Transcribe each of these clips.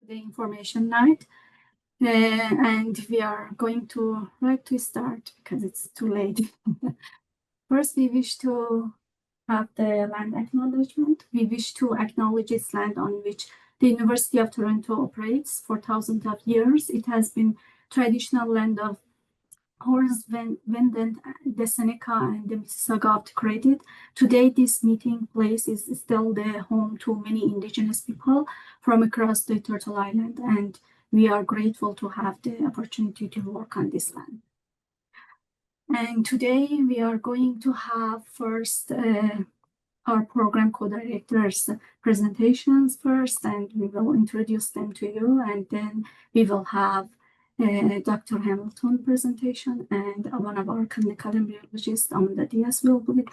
the information night. And we are going to start because it's too late. First, we wish to have the land acknowledgement. We wish to acknowledge its land on which the University of Toronto operates for thousands of years. It has been traditional land of Horace Vendant, the Seneca, and the Mississauga of the Credit. Today, this meeting place is still the home to many Indigenous people from across the Turtle Island, and we are grateful to have the opportunity to work on this land. And today, we are going to have first our program co-directors' presentations first, and we will introduce them to you, and then we will have Dr. Hamilton presentation, and one of our clinical embryologists, Amanda Diaz, will be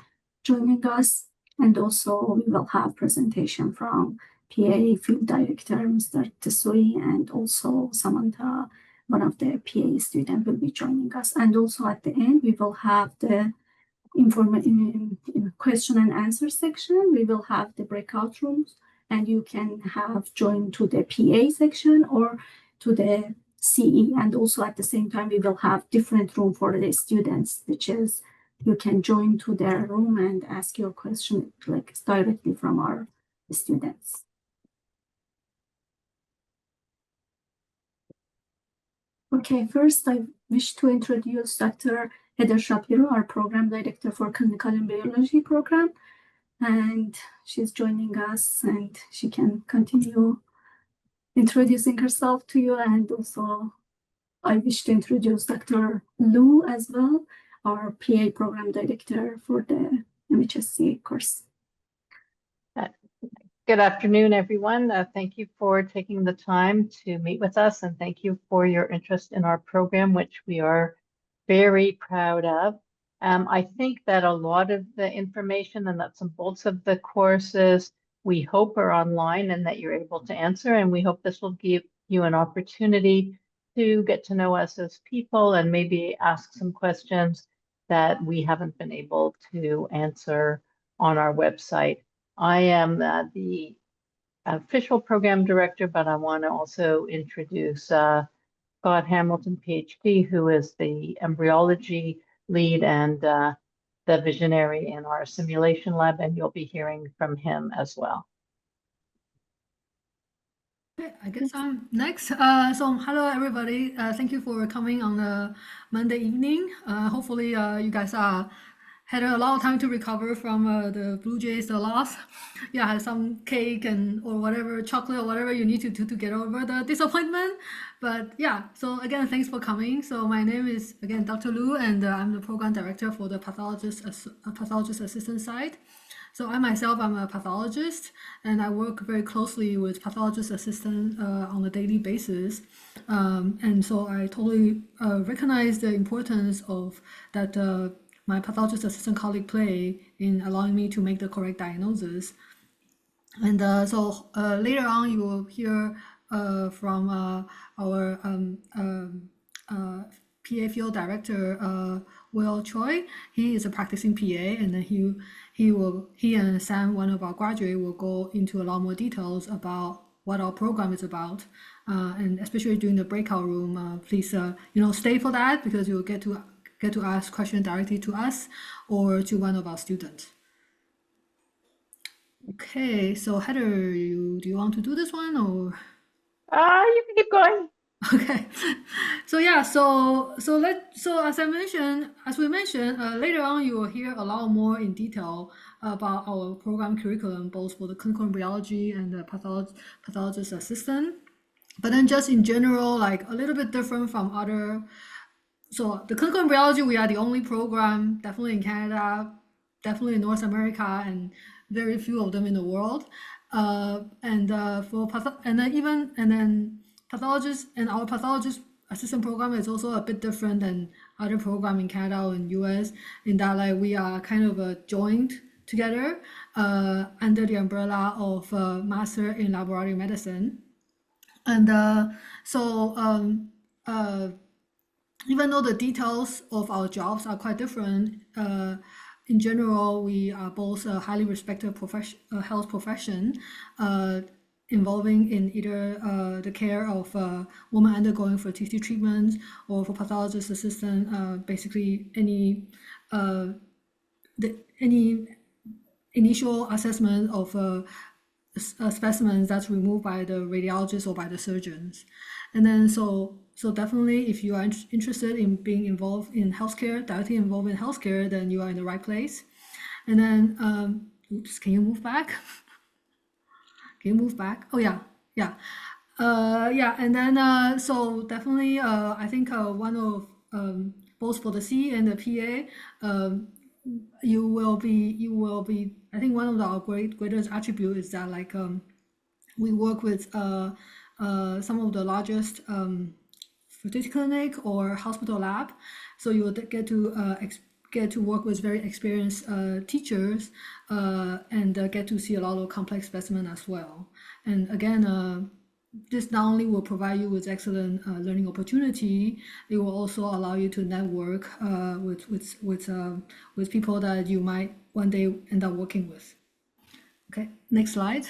joining us. And also we will have presentation from PA Field Director, Mr. Tesui, and also Samantha, one of the PA students, will be joining us. And also at the end, we will have the question and answer section. We will have the breakout rooms, and you can have joined to the PA section or to the CE, and also at the same time we will have different room for the students, which is you can join to their room and ask your question like directly from our students. Okay, first I wish to introduce Dr. Heather Shapiro, our program director for clinical embryology program, and she's joining us, and she can continue introducing herself to you. And also I wish to introduce Dr. Lu as well, our PA program director for the MHSc course. Good afternoon, everyone. Thank you for taking the time to meet with us, and thank you for your interest in our program, which we are very proud of. I think that a lot of the information and nuts and bolts of the courses we hope are online and that you're able to answer, and we hope this will give you an opportunity to get to know us as people and maybe ask some questions that we haven't been able to answer on our website. I am the official program director, but I want to also introduce Scott Hamilton, PhD, who is the embryology lead and the visionary in our simulation lab, and you'll be hearing from him as well. Okay, I guess I'm next. So hello everybody. Thank you for coming on a Monday evening. Hopefully you guys had a lot of time to recover from the Blue Jays loss. Yeah, had some cake and or whatever, chocolate or whatever you need to do to get over the disappointment. But yeah, so again, thanks for coming. So my name is again Dr. Lu, and I'm the program director for the pathologist assistant side. So I myself, I'm a pathologist, and I work very closely with pathologist assistant on a daily basis. And so I totally recognize the importance of that my pathologist assistant colleague play in allowing me to make the correct diagnosis. And so later on, you will hear from our PA field director, Will Choi. He is a practicing PA, and then he and Sam, one of our graduates, will go into a lot more details about what our program is about, and especially during the breakout room, please stay for that, because you'll get to ask questions directly to us or to one of our students. Okay, so Heather, do you want to do this one or? You can keep going. Okay, so yeah, so as we mentioned, later on you will hear a lot more in detail about our program curriculum, both for the clinical embryology and the pathologist assistant. But then just in general, like a little bit different from other. So the clinical embryology, we are the only program, definitely in Canada, definitely in North America, and very few of them in the world. Pathologists, and our pathologist assistant program is also a bit different than other program in Canada or in US, in that like we are kind of joined together under the umbrella of Master in Laboratory Medicine. And even though the details of our jobs are quite different, in general, we are both a highly respected health profession. involving in either the care of women undergoing fertility treatments or for pathologist assistant, basically any initial assessment of specimens that's removed by the radiologist or by the surgeons. And then so definitely if you are interested in being involved in healthcare, directly involved in healthcare, then you are in the right place. And then, oops, can you move back? Can you move back? Oh yeah, yeah. Yeah, and then so definitely I think one of both for the C and the PA, you will be I think one of our greatest attribute is that like we work with some of the largest fertility clinic or hospital lab, so you will get to work with very experienced teachers and get to see a lot of complex specimen as well. And again, this not only will provide you with excellent learning opportunity, it will also allow you to network with people that you might one day end up working with. Okay, next slide.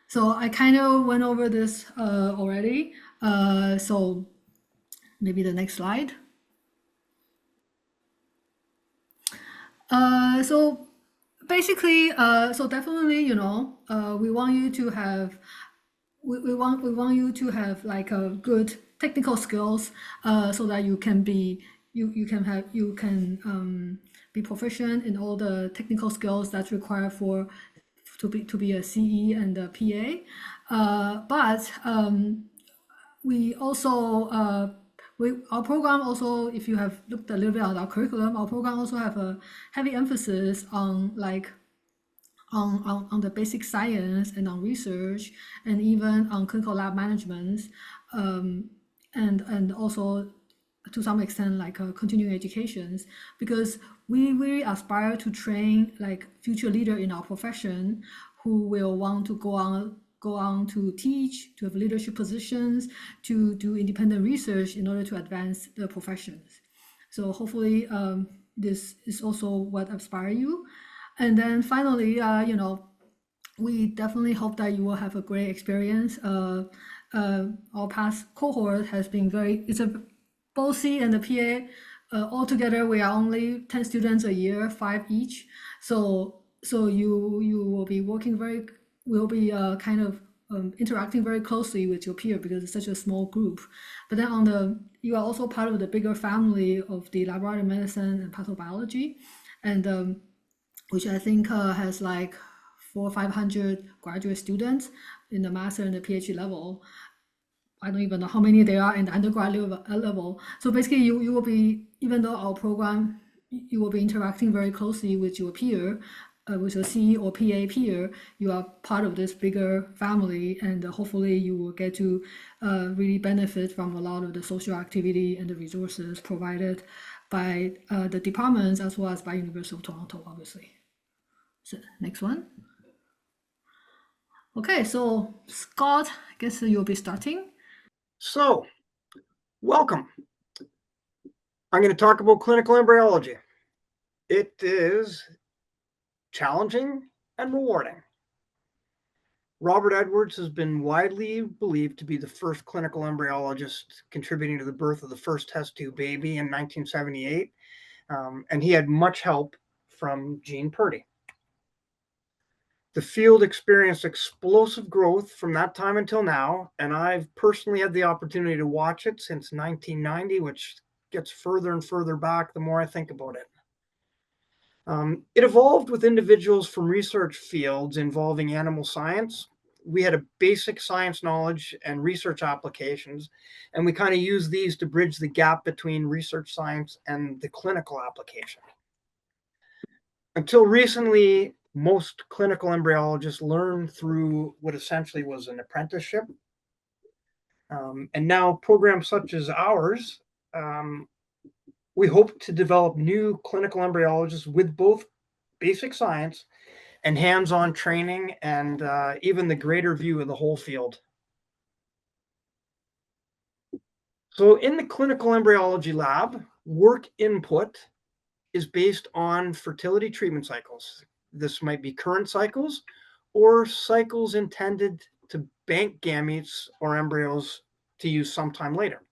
So I kind of went over this already. So maybe the next slide. So basically, so definitely, you know, we want you to have we want you to have like a good technical skills so that you can be you can be proficient in all the technical skills that's required for to be a CE and a PA. But we also our program also, if you have looked a little bit at our curriculum, our program also have a heavy emphasis on like on the basic science and on research and even on clinical lab management, and also to some extent like continuing educations, because we really aspire to train like future leader in our profession who will want to go on to teach, to have leadership positions, to do independent research in order to advance the professions. So hopefully this is also what inspires you. And then finally, you know, we definitely hope that you will have a great experience. Our past cohort has been it's a both C and the PA. Altogether, we are only 10 students a year, 5 each. So you will be working will be kind of interacting very closely with your peer because it's such a small group. But then you are also part of the bigger family of the laboratory medicine and pathobiology, and which I think has like 400 or 500 graduate students in the master and the PhD level. I don't even know how many there are in the undergraduate level. So basically, you will be, even though our program, you will be interacting very closely with your peer, with your C or PA peer. You are part of this bigger family, and hopefully you will get to really benefit from a lot of the social activity and the resources provided by the departments as well as by University of Toronto, obviously. So next one. Okay, so Scott, I guess you'll be starting. So, welcome. I'm going to talk about clinical embryology. It is challenging and rewarding. Robert Edwards has been widely believed to be the first clinical embryologist contributing to the birth of the first test tube baby in 1978, and he had much help from Jean Purdy. The field experienced explosive growth from that time until now, and I've personally had the opportunity to watch it since 1990, which gets further and further back the more I think about it. It evolved with individuals from research fields involving animal science. We had a basic science knowledge and research applications, and we kind of use these to bridge the gap between research science and the clinical application. Until recently, most clinical embryologists learned through what essentially was an apprenticeship. And now programs such as ours, we hope to develop new clinical embryologists with both basic science and hands-on training and even the greater view of the whole field. So in the clinical embryology lab, work input is based on fertility treatment cycles. This might be current cycles or cycles intended to bank gametes or embryos to use sometime later.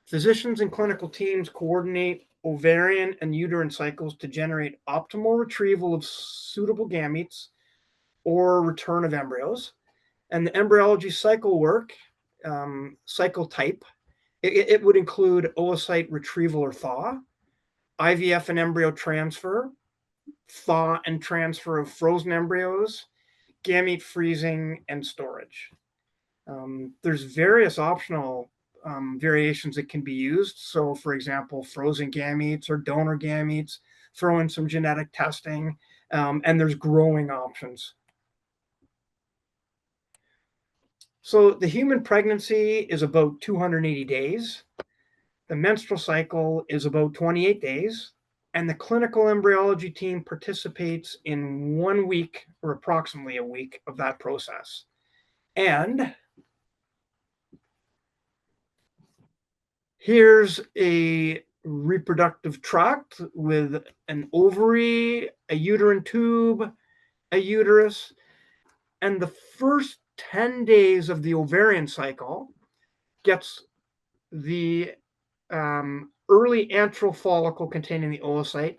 Physicians and clinical teams coordinate ovarian and uterine cycles to generate optimal retrieval of suitable gametes or return of embryos. And the embryology cycle work, cycle type, it would include oocyte retrieval or thaw, IVF and embryo transfer, thaw and transfer of frozen embryos, gamete freezing, and storage. There's various optional variations that can be used. So, for example, frozen gametes or donor gametes, throw in some genetic testing, and there's growing options. So the human pregnancy is about 280 days. The menstrual cycle is about 28 days. And the clinical embryology team participates in 1 week or approximately a week of that process. And here's a reproductive tract with an ovary, a uterine tube, a uterus, and the first 10 days of the ovarian cycle gets the early antral follicle containing the oocyte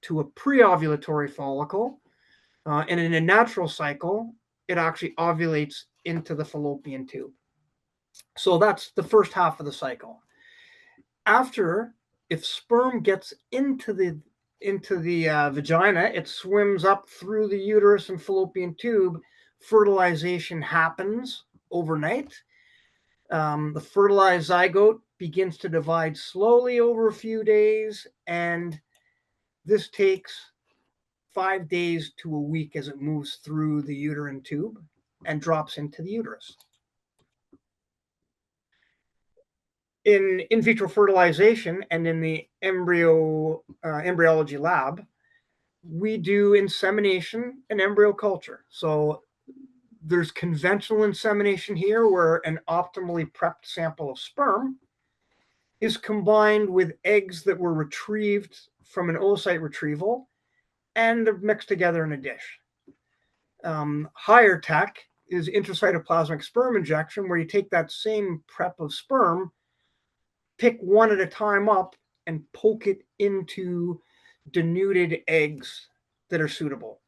to a pre-ovulatory follicle. And in a natural cycle, it actually ovulates into the fallopian tube. So that's the first half of the cycle. After, if sperm gets into the vagina, it swims up through the uterus and fallopian tube. Fertilization happens overnight. The fertilized zygote begins to divide slowly over a few days, and this takes 5 days to a week as it moves through the uterine tube and drops into the uterus. In vitro fertilization and in the embryology lab, we do insemination and embryo culture. So there's conventional insemination here, where an optimally prepped sample of sperm is combined with eggs that were retrieved from an oocyte retrieval and they're mixed together in a dish. Higher tech is intracytoplasmic sperm injection, where you take that same prep of sperm, pick one at a time up, and poke it into denuded eggs that are suitable.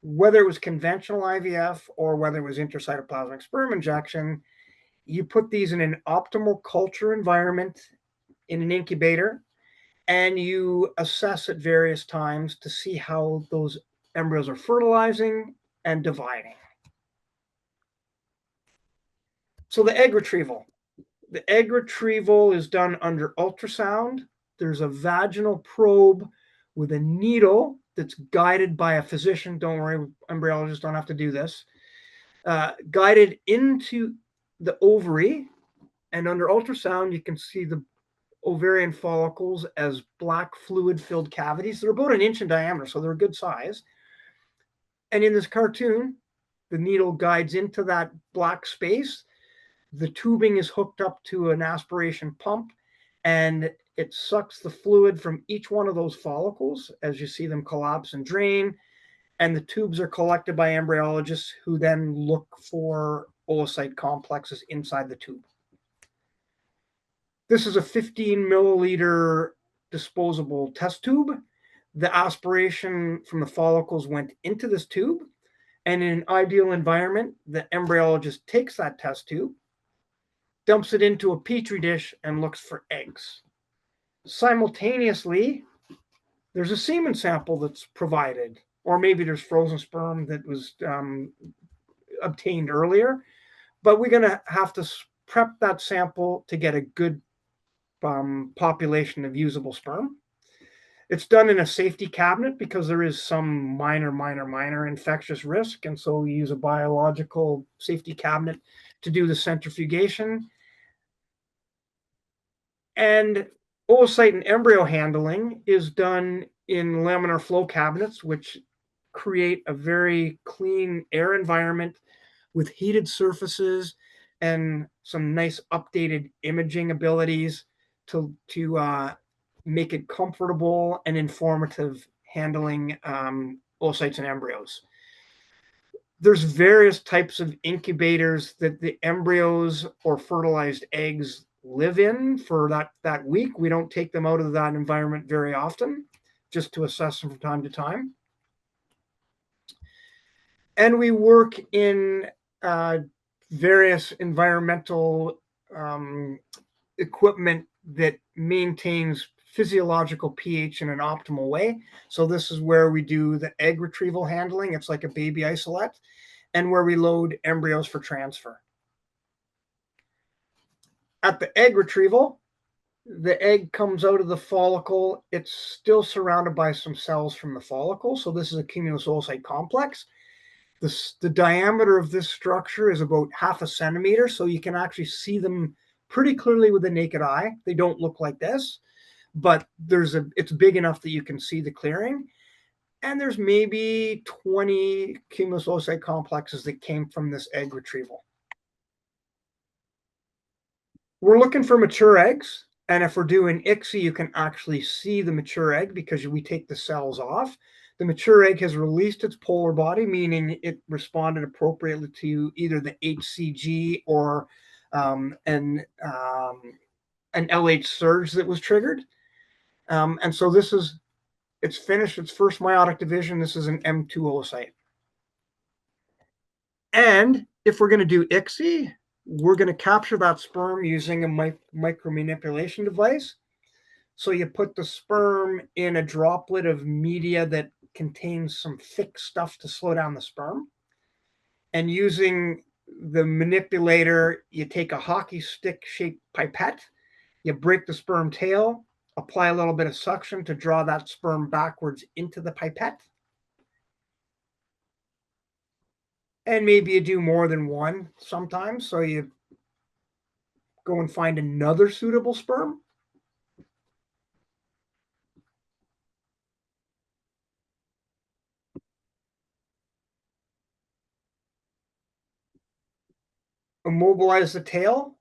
Whether it was conventional IVF or whether it was intracytoplasmic sperm injection, you put these in an optimal culture environment in an incubator, and you assess at various times to see how those embryos are fertilizing and dividing. So the egg retrieval. The egg retrieval is done under ultrasound. There's a vaginal probe with a needle that's guided by a physician. Don't worry, embryologists don't have to do this. Guided into the ovary, and under ultrasound, you can see the ovarian follicles as black fluid-filled cavities. They're about 1 inch in diameter, so they're a good size. And in this cartoon, the needle guides into that black space. The tubing is hooked up to an aspiration pump, and it sucks the fluid from each one of those follicles as you see them collapse and drain. And the tubes are collected by embryologists, who then look for oocyte complexes inside the tube. This is a 15 milliliter disposable test tube. The aspiration from the follicles went into this tube, and in an ideal environment, the embryologist takes that test tube, dumps it into a petri dish, and looks for eggs. Simultaneously, there's a semen sample that's provided, or maybe there's frozen sperm that was obtained earlier, but we're going to have to prep that sample to get a good population of usable sperm. It's done in a safety cabinet because there is some minor infectious risk, and so we use a biological safety cabinet to do the centrifugation. And oocyte and embryo handling is done in laminar flow cabinets, which create a very clean air environment with heated surfaces and some nice updated imaging abilities to make it comfortable and informative handling oocytes and embryos. There's various types of incubators that the embryos or fertilized eggs live in for that week. We don't take them out of that environment very often, just to assess them from time to time. And we work in various environmental equipment that maintains physiological pH in an optimal way. So this is where we do the egg retrieval handling. It's like a baby isolate, and where we load embryos for transfer. At the egg retrieval, the egg comes out of the follicle. It's still surrounded by some cells from the follicle. So this is a cumulus-oocyte complex. The diameter of this structure is about 0.5 centimeter. So you can actually see them pretty clearly with the naked eye. They don't look like this, but it's big enough that you can see the clearing. And there's maybe 20 cumulus-oocyte complexes that came from this egg retrieval. We're looking for mature eggs. And if we're doing ICSI, you can actually see the mature egg because we take the cells off. The mature egg has released its polar body, meaning it responded appropriately to either the HCG or an LH surge that was triggered. And so it's finished its first meiotic division. This is an M2 oocyte. And if we're going to do ICSI, we're going to capture that sperm using a micromanipulation device. So you put the sperm in a droplet of media that contains some thick stuff to slow down the sperm. And using the manipulator, you take a hockey stick shaped pipette, you break the sperm tail, apply a little bit of suction to draw that sperm backwards into the pipette. And maybe you do more than one sometimes. So you go and find another suitable sperm. Immobilize the tail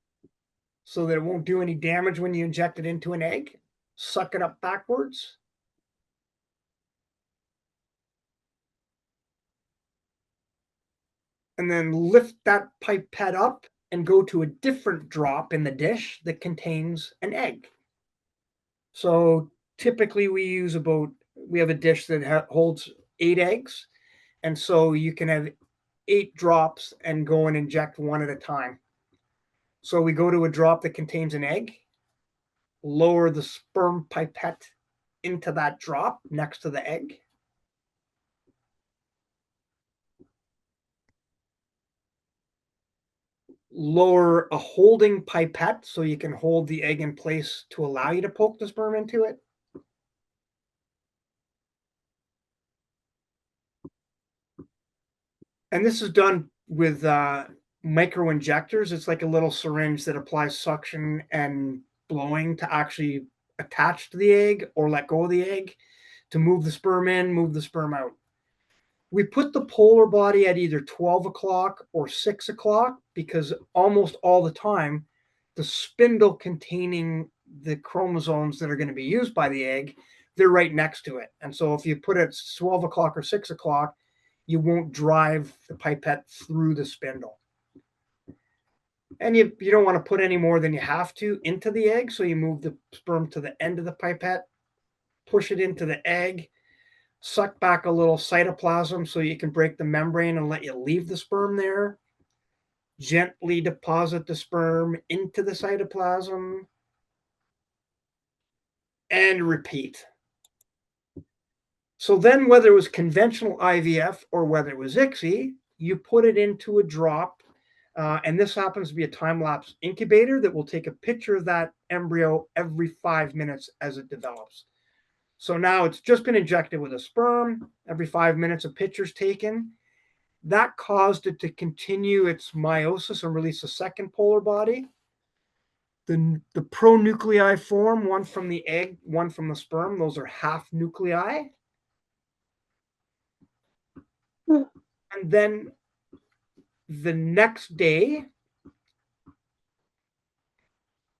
so that it won't do any damage when you inject it into an egg. Suck it up backwards. And then lift that pipette up and go to a different drop in the dish that contains an egg. So typically we have a dish that holds 8 eggs. And so you can have 8 drops and go and inject one at a time. So we go to a drop that contains an egg, lower the sperm pipette into that drop next to the egg. Lower a holding pipette so you can hold the egg in place to allow you to poke the sperm into it. And this is done with micro injectors. It's like a little syringe that applies suction and blowing to actually attach to the egg or let go of the egg to move the sperm in, move the sperm out. We put the polar body at either 12 o'clock or 6 o'clock because almost all the time, the spindle containing the chromosomes that are going to be used by the egg, they're right next to it. And so if you put it at 12 o'clock or 6 o'clock, you won't drive the pipette through the spindle. And you don't want to put any more than you have to into the egg. So you move the sperm to the end of the pipette, push it into the egg, suck back a little cytoplasm so you can break the membrane and let you leave the sperm there. Gently deposit the sperm into the cytoplasm and repeat. So then whether it was conventional IVF or whether it was ICSI, you put it into a drop. And this happens to be a time-lapse incubator that will take a picture of that embryo every 5 minutes as it develops. So now it's just been injected with a sperm. Every 5 minutes, a picture's taken. That caused it to continue its meiosis and release a second polar body. The pronuclei form, one from the egg, one from the sperm. Those are half nuclei. And then the next day,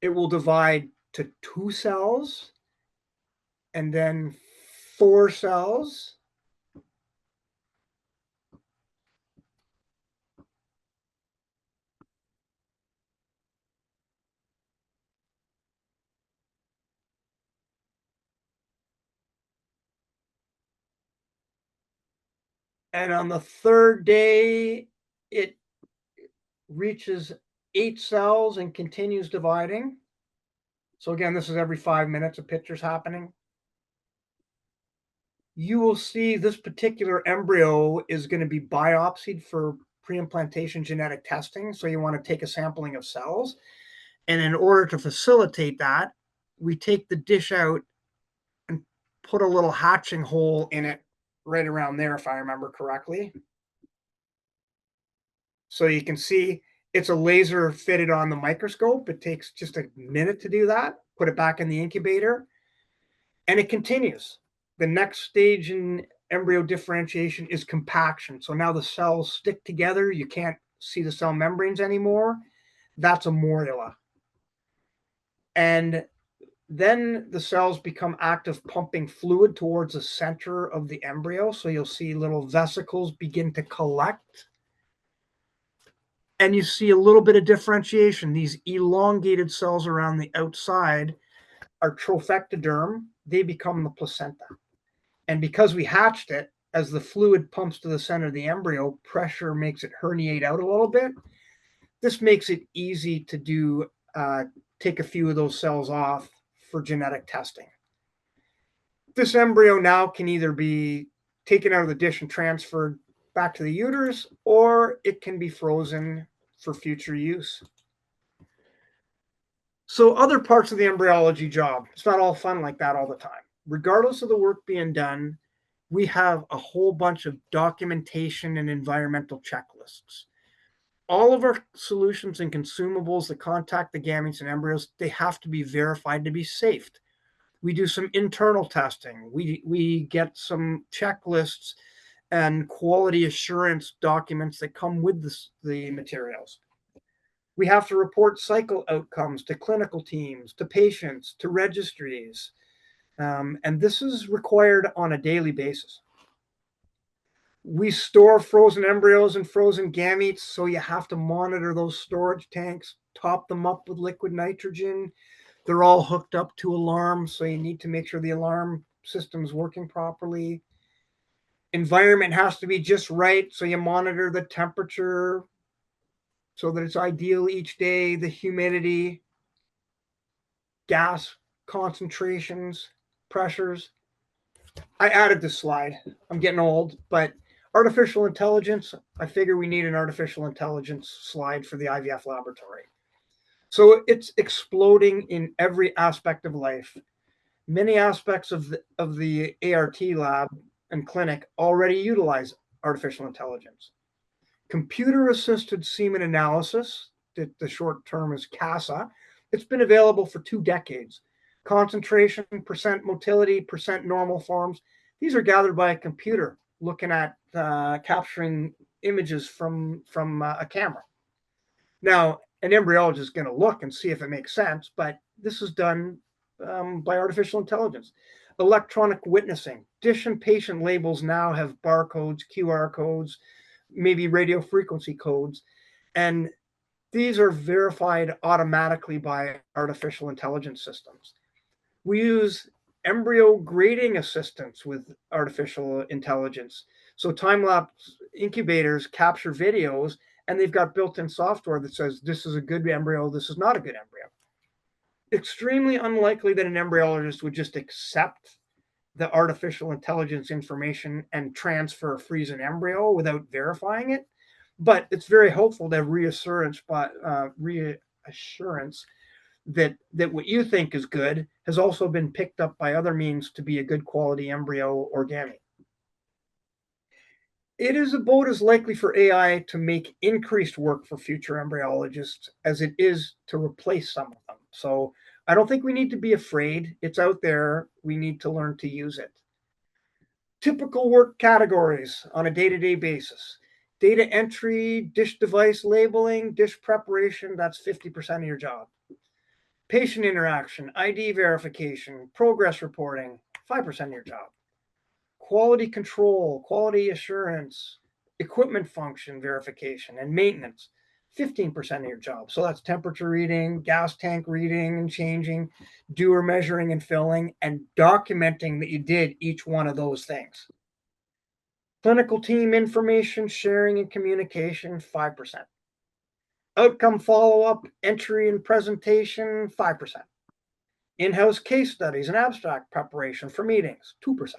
it will divide to 2 cells and then 4 cells. And on the third day, it reaches 8 cells and continues dividing. So again, this is every 5 minutes, a picture's happening. You will see this particular embryo is going to be biopsied for pre-implantation genetic testing. So you want to take a sampling of cells. And in order to facilitate that, we take the dish out and put a little hatching hole in it right around there, if I remember correctly. So you can see it's a laser fitted on the microscope. It takes just a minute to do that. Put it back in the incubator, and it continues. The next stage in embryo differentiation is compaction. So now the cells stick together. You can't see the cell membranes anymore. That's a morula. And then the cells become active, pumping fluid towards the center of the embryo. So you'll see little vesicles begin to collect. And you see a little bit of differentiation. These elongated cells around the outside are trophectoderm. They become the placenta. And because we hatched it, as the fluid pumps to the center of the embryo, pressure makes it herniate out a little bit. This makes it easy to do, take a few of those cells off for genetic testing. This embryo now can either be taken out of the dish and transferred back to the uterus, or it can be frozen for future use. So other parts of the embryology job, it's not all fun like that all the time. Regardless of the work being done, we have a whole bunch of documentation and environmental checklists. All of our solutions and consumables that contact the gametes and embryos, they have to be verified to be safe. We do some internal testing. We get some checklists and quality assurance documents that come with the materials. We have to report cycle outcomes to clinical teams, to patients, to registries. And this is required on a daily basis. We store frozen embryos and frozen gametes, so you have to monitor those storage tanks, top them up with liquid nitrogen. They're all hooked up to alarms, so you need to make sure the alarm system is working properly. Environment has to be just right, so you monitor the temperature so that it's ideal each day, the humidity, gas concentrations, pressures. I added this slide. I'm getting old, but artificial intelligence, I figure we need an artificial intelligence slide for the IVF laboratory. So it's exploding in every aspect of life. Many aspects of the ART lab and clinic already utilize artificial intelligence. Computer-assisted semen analysis, the short term is CASA, it's been available for 2 decades. Concentration, percent motility, percent normal forms, these are gathered by a computer looking at capturing images from a camera. Now, an embryologist is going to look and see if it makes sense, but this is done by artificial intelligence. Electronic witnessing. Dish and patient labels now have barcodes, QR codes, maybe radio frequency codes, and these are verified automatically by artificial intelligence systems. We use embryo grading assistance with artificial intelligence. So time-lapse incubators capture videos, and they've got built-in software that says this is a good embryo, this is not a good embryo. Extremely unlikely that an embryologist would just accept the artificial intelligence information and transfer a frozen embryo without verifying it. But it's very helpful to have reassurance that what you think is good has also been picked up by other means to be a good quality embryo or gamete. It is about as likely for AI to make increased work for future embryologists as it is to replace some of them. So I don't think we need to be afraid. It's out there. We need to learn to use it. Typical work categories on a day-to-day basis. Data entry, dish device labeling, dish preparation, that's 50% of your job. Patient interaction, ID verification, progress reporting, 5% of your job. Quality control, quality assurance, equipment function verification, and maintenance, 15% of your job. So that's temperature reading, gas tank reading and changing, dewar measuring and filling, and documenting that you did each one of those things. Clinical team information sharing and communication, 5%. Outcome follow-up, entry and presentation, 5%. In-house case studies and abstract preparation for meetings, 2%.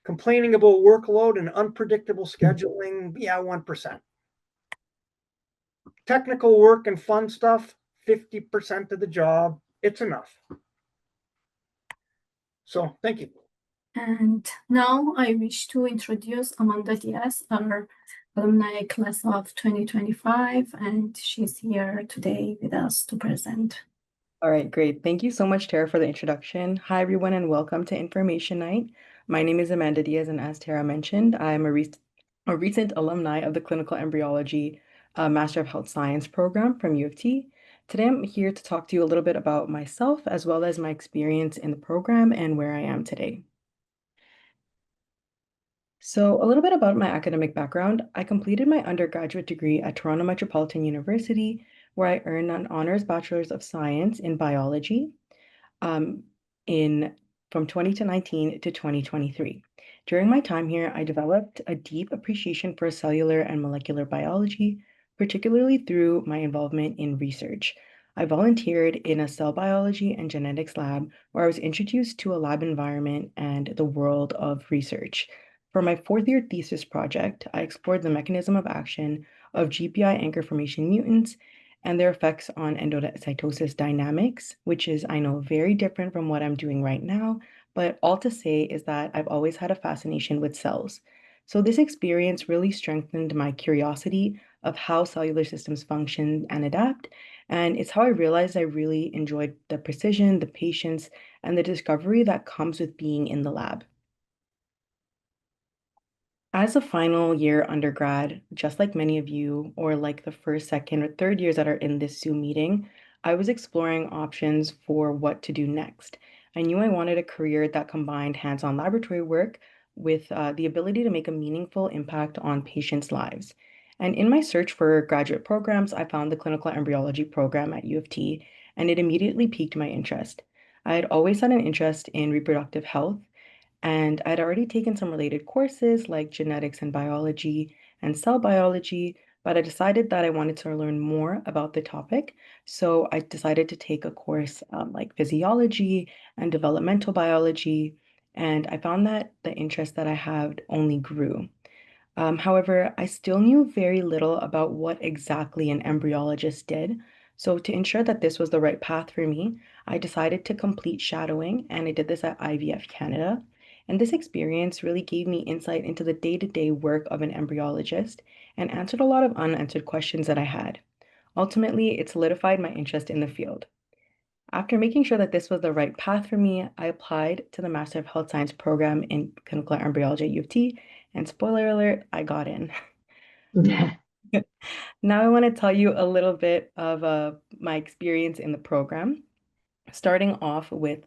Complaining about workload and unpredictable scheduling, 1%. Technical work and fun stuff, 50% of the job, it's enough. So thank you. And now I wish to introduce Amanda Diaz, our alumni class of 2025, and she's here today with us to present. All right, great. Thank you so much, Tara, for the introduction. Hi, everyone, and welcome to Information Night. My name is Amanda Diaz, and as Tara mentioned, I'm a recent alumni of the Clinical Embryology Master of Health Science program from U of T. Today, I'm here to talk to you a little bit about myself, as well as my experience in the program and where I am today. So a little bit about my academic background. I completed my undergraduate degree at Toronto Metropolitan University, where I earned an honors Bachelor's of Science in Biology um, from 2019 to 2023. During my time here, I developed a deep appreciation for cellular and molecular biology, particularly through my involvement in research. I volunteered in a cell biology and genetics lab where I was introduced to a lab environment and the world of research. For my fourth year thesis project, I explored the mechanism of action of GPI anchor formation mutants and their effects on endocytosis dynamics, which is, I know, very different from what I'm doing right now, but all to say is that I've always had a fascination with cells. So this experience really strengthened my curiosity of how cellular systems function and adapt, and it's how I realized I really enjoyed the precision, the patience, and the discovery that comes with being in the lab. As a final year undergrad, just like many of you, or like the first, second, or third years that are in this Zoom meeting, I was exploring options for what to do next. I knew I wanted a career that combined hands-on laboratory work with the ability to make a meaningful impact on patients' lives. And in my search for graduate programs, I found the clinical embryology program at U of T, and it immediately piqued my interest. I had always had an interest in reproductive health, and I'd already taken some related courses like genetics and biology and cell biology, but I decided that I wanted to learn more about the topic. So I decided to take a course like physiology and developmental biology. And I found that the interest that I had only grew. However, I still knew very little about what exactly an embryologist did. So to ensure that this was the right path for me, I decided to complete shadowing, and I did this at IVF Canada. And this experience really gave me insight into the day-to-day work of an embryologist and answered a lot of unanswered questions that I had. Ultimately, it solidified my interest in the field. After making sure that this was the right path for me, I applied to the Master of Health Science program in clinical embryology at U of T, and spoiler alert, I got in. Now I want to tell you a little bit of my experience in the program. Starting off with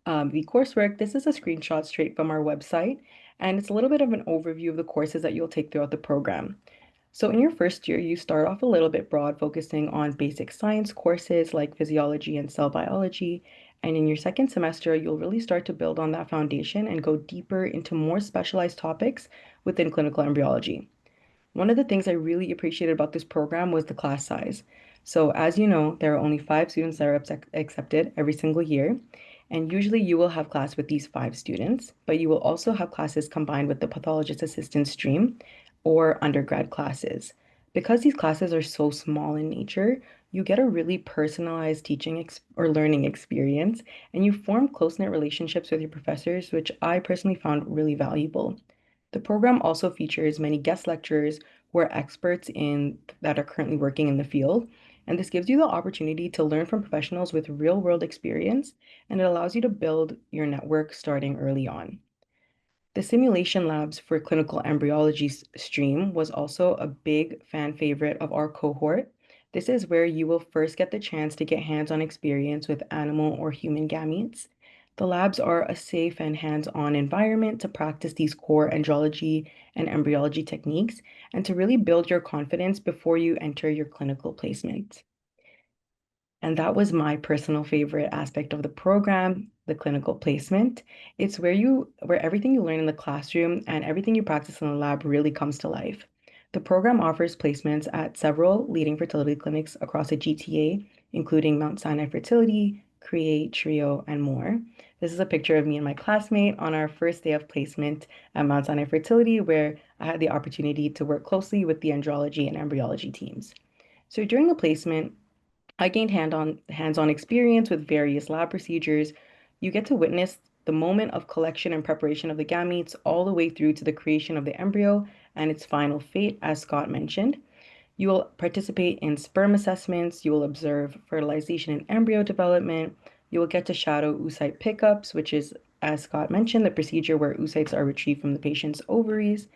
the coursework, this is a screenshot straight from our website, and it's a little bit of an overview of the courses that you'll take throughout the program. So in your first year, you start off a little bit broad, focusing on basic science courses like physiology and cell biology. And in your second semester, you'll really start to build on that foundation and go deeper into more specialized topics within clinical embryology. One of the things I really appreciated about this program was the class size. So as you know, there are only 5 students that are accepted every single year. And usually you will have class with these 5 students, but you will also have classes combined with the pathologist assistant stream or undergrad classes. Because these classes are so small in nature, you get a really personalized teaching or learning experience, and you form close-knit relationships with your professors, which I personally found really valuable. The program also features many guest lecturers who are experts that are currently working in the field, and this gives you the opportunity to learn from professionals with real-world experience, and it allows you to build your network starting early on. The simulation labs for clinical embryology stream was also a big fan favorite of our cohort. This is where you will first get the chance to get hands-on experience with animal or human gametes. The labs are a safe and hands-on environment to practice these core andrology and embryology techniques and to really build your confidence before you enter your clinical placement. And that was my personal favorite aspect of the program. the clinical placement. It's where everything you learn in the classroom and everything you practice in the lab really comes to life. The program offers placements at several leading fertility clinics across the GTA, including Mount Sinai Fertility, Create, Trio, and more. This is a picture of me and my classmate on our first day of placement at Mount Sinai Fertility, where I had the opportunity to work closely with the andrology and embryology teams. So during the placement, I gained hands-on experience with various lab procedures. You get to witness the moment of collection and preparation of the gametes all the way through to the creation of the embryo and its final fate, as Scott mentioned. You will participate in sperm assessments, you will observe fertilization and embryo development, you will get to shadow oocyte pickups, which is, as Scott mentioned, the procedure where oocytes are retrieved from the patient's ovaries,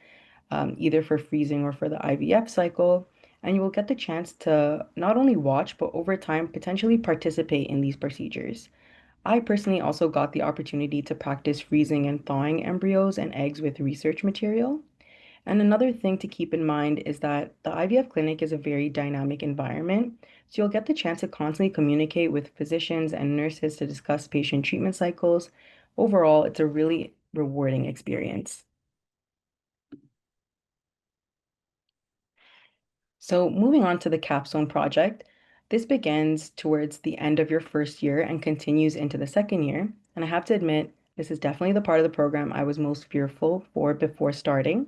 either for freezing or for the IVF cycle. And you will get the chance to not only watch, but over time, potentially participate in these procedures. I personally also got the opportunity to practice freezing and thawing embryos and eggs with research material. And another thing to keep in mind is that the IVF clinic is a very dynamic environment. So you'll get the chance to constantly communicate with physicians and nurses to discuss patient treatment cycles. Overall, it's a really rewarding experience. So moving on to the capstone project, this begins towards the end of your first year and continues into the second year. And I have to admit, this is definitely the part of the program I was most fearful for before starting.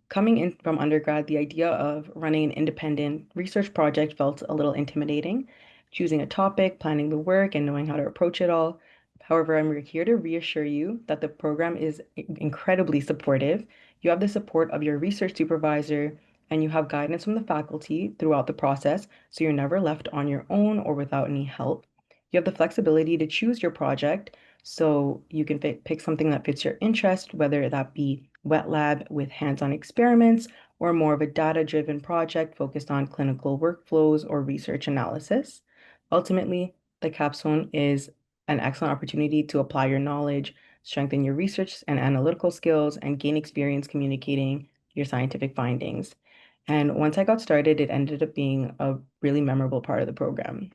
Coming in from undergrad, the idea of running an independent research project felt a little intimidating. Choosing a topic, planning the work, and knowing how to approach it all. However, I'm here to reassure you that the program is incredibly supportive. You have the support of your research supervisor, and you have guidance from the faculty throughout the process, so you're never left on your own or without any help. You have the flexibility to choose your project, so you can pick something that fits your interest, whether that be wet lab with hands-on experiments or more of a data-driven project focused on clinical workflows or research analysis. Ultimately, the capstone is an excellent opportunity to apply your knowledge, strengthen your research and analytical skills, and gain experience communicating your scientific findings. And once I got started, it ended up being a really memorable part of the program.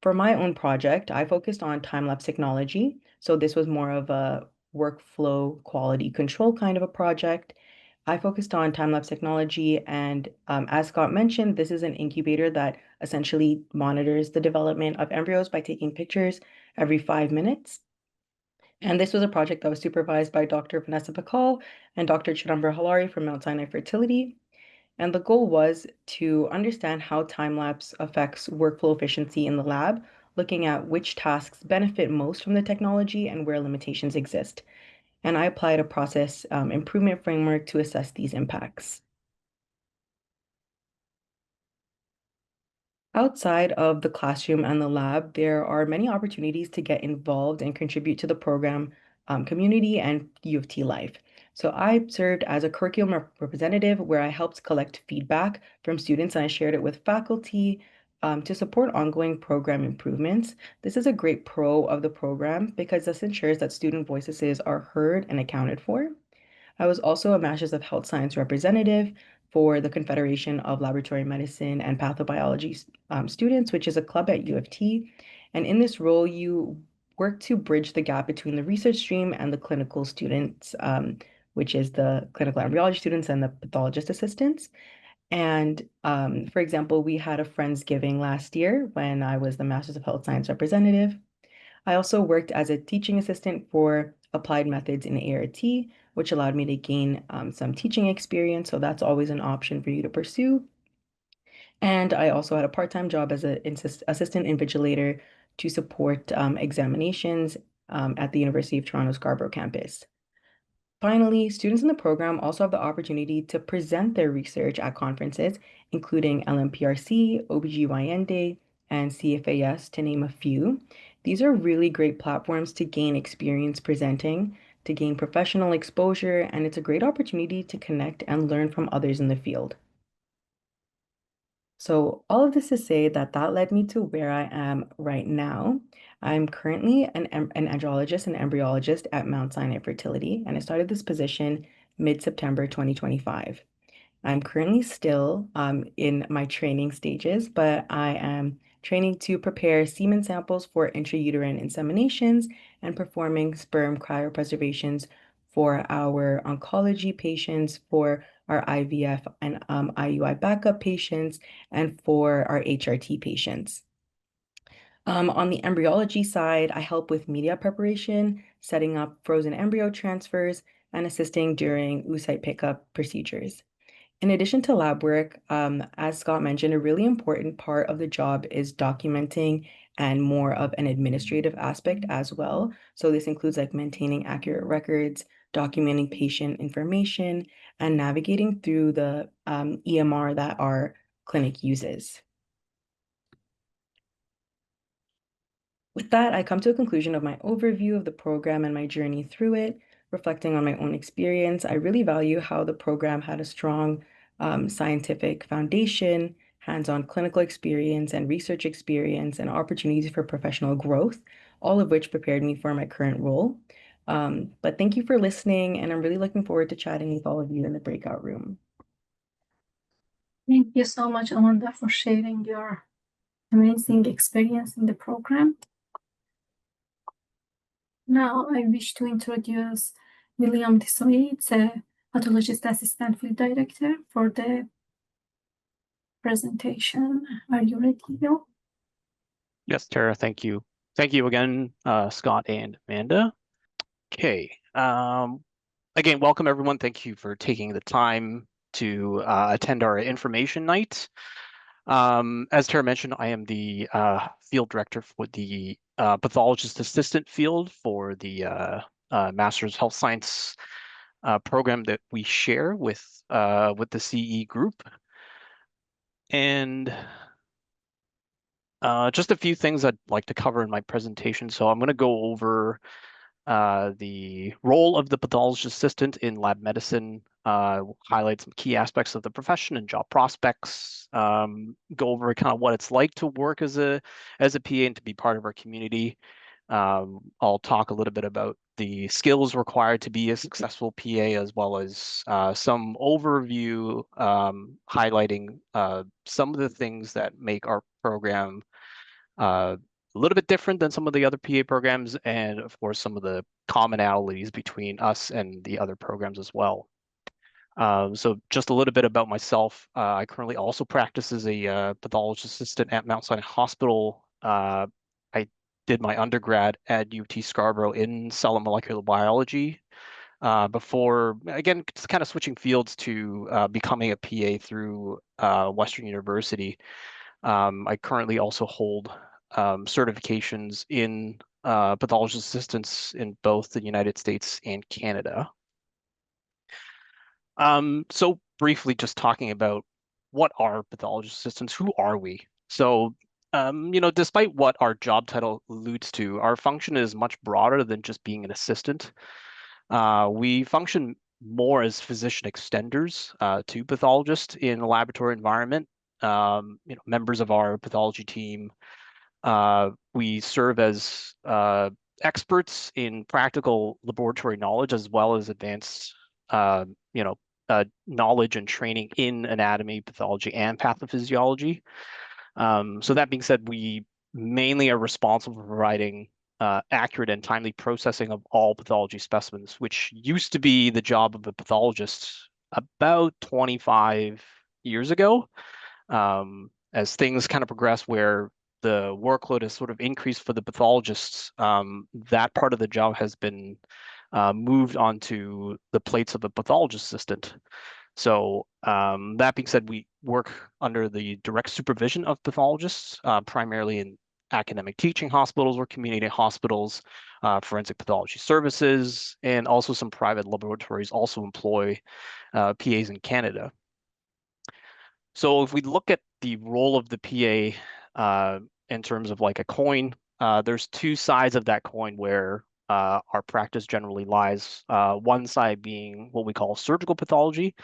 For my own project, I focused on time-lapse technology. So this was more of a workflow quality control kind of a project. I focused on time-lapse technology, and as Scott mentioned, this is an incubator that essentially monitors the development of embryos by taking pictures every 5 minutes. And this was a project that was supervised by Dr. Vanessa Pakal and Dr. Chidambar Halari from Mount Sinai Fertility. And the goal was to understand how time-lapse affects workflow efficiency in the lab, looking at which tasks benefit most from the technology and where limitations exist. And I applied a process improvement framework to assess these impacts. Outside of the classroom and the lab, there are many opportunities to get involved and contribute to the program community and U of T life. So I served as a curriculum representative where I helped collect feedback from students and I shared it with faculty to support ongoing program improvements. This is a great pro of the program because this ensures that student voices are heard and accounted for. I was also a Masters of Health Science representative for the Confederation of Laboratory Medicine and Pathobiology students, which is a club at U of T. And in this role, you work to bridge the gap between the research stream and the clinical students, which is the clinical embryology students and the pathologist assistants. And for example, we had a Friendsgiving last year when I was the Masters of Health Science representative. I also worked as a teaching assistant for applied methods in ART, which allowed me to gain some teaching experience. So that's always an option for you to pursue. And I also had a part-time job as an assistant invigilator to support examinations at the University of Toronto Scarborough campus. Finally, students in the program also have the opportunity to present their research at conferences, including LMPRC, OBGYN Day, and CFAS, to name a few. These are really great platforms to gain experience presenting, to gain professional exposure, and it's a great opportunity to connect and learn from others in the field. So all of this to say that led me to where I am right now. I'm currently an andrologist and embryologist at Mount Sinai Fertility, and I started this position mid-September 2025. I'm currently still in my training stages, but I am training to prepare semen samples for intrauterine inseminations, and performing sperm cryopreservations for our oncology patients, for our IVF and IUI backup patients, and for our HRT patients. On the embryology side, I help with media preparation, setting up frozen embryo transfers, and assisting during oocyte pickup procedures. In addition to lab work, as Scott mentioned, a really important part of the job is documenting and more of an administrative aspect as well. So this includes like maintaining accurate records, documenting patient information, and navigating through the EMR that our clinic uses. With that, I come to a conclusion of my overview of the program and my journey through it. Reflecting on my own experience, I really value how the program had a strong scientific foundation, hands-on clinical experience and research experience, and opportunities for professional growth, all of which prepared me for my current role. But thank you for listening, and I'm really looking forward to chatting with all of you in the breakout room. Thank you so much, Amanda, for sharing your amazing experience in the program. Now I wish to introduce William Desoyitz, a pathologist assistant field director, for the presentation. Are you ready, Bill? Yes, Tara, thank you. Thank you again, Scott and Amanda. Okay. Again, welcome everyone. Thank you for taking the time to attend our information night. As Tara mentioned, I am the field director for the pathologist assistant field for the Master's Health Science program that we share with the CE group. And just a few things I'd like to cover in my presentation. So I'm going to go over the role of the pathologist assistant in lab medicine, highlight some key aspects of the profession and job prospects, go over kind of what it's like to work as a PA and to be part of our community. I'll talk a little bit about the skills required to be a successful PA, as well as some overview highlighting some of the things that make our program a little bit different than some of the other PA programs, and of course some of the commonalities between us and the other programs as well. So just a little bit about myself. I currently also practice as a pathologist assistant at Mount Sinai Hospital. I did my undergrad at UT Scarborough in cell and molecular biology before, again, kind of switching fields to becoming a PA through Western University. I currently also hold certifications in pathologist assistants in both the United States and Canada. So briefly, just talking about what are pathologist assistants, who are we? So, despite what our job title alludes to, our function is much broader than just being an assistant. We function more as physician extenders to pathologists in a laboratory environment. Members of our pathology team, we serve as experts in practical laboratory knowledge, as well as advanced, knowledge and training in anatomy, pathology, and pathophysiology. So that being said, we mainly are responsible for providing accurate and timely processing of all pathology specimens, which used to be the job of a pathologist about 25 years ago. As things kind of progress where the workload has sort of increased for the pathologists, that part of the job has been moved onto the plates of a pathologist assistant. So that being said, we work under the direct supervision of pathologists, primarily in academic teaching hospitals or community hospitals, forensic pathology services, and also some private laboratories also employ PAs in Canada. So if we look at the role of the PA in terms of like a coin, there's two sides of that coin where our practice generally lies. One side being what we call surgical pathology,